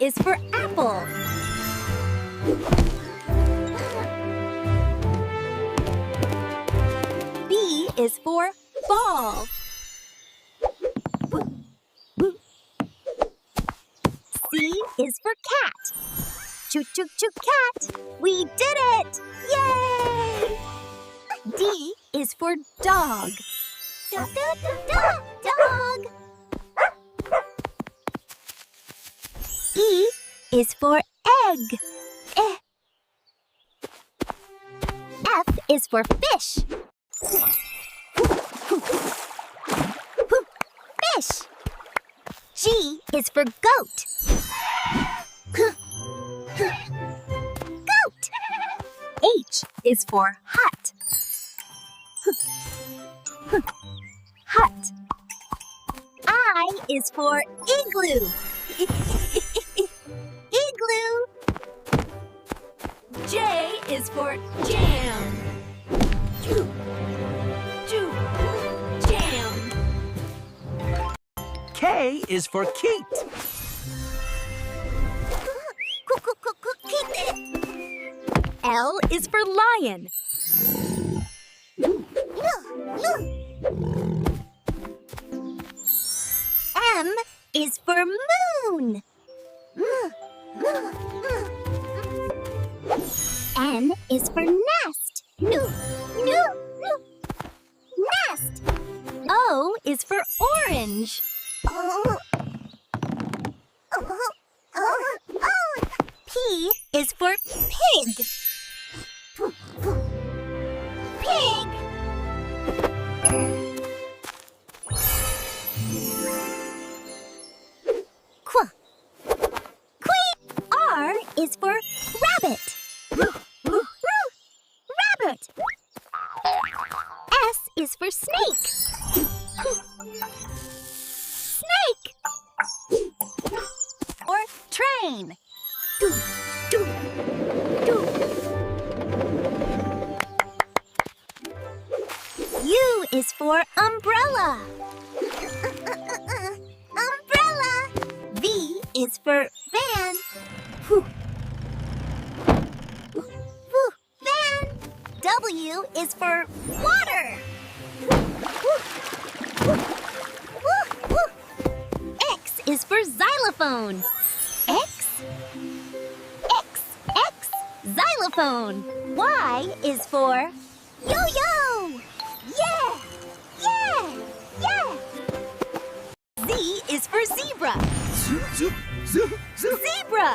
is for apple. B is for ball. C is for cat. Choo choo choo cat. We did it! Yay! D is for dog. Dog. E is for egg. F is for fish. Fish. G is for goat. Goat. H is for hut. Hut. I is for igloo. Igloo. J is for jam. Jam. K is for Kate. L is for lion. M is for moon. N is for nest. Nest. O is for orange. P is for pig. Pig. R is for rabbit. Rabbit. S is for snake. Snake. Or train. U is for umbrella. Umbrella. V is for van. Van. W is for water. X is for xylophone. X. Xylophone. Y is for yo-yo. Yeah. Z is for zebra. Zebra.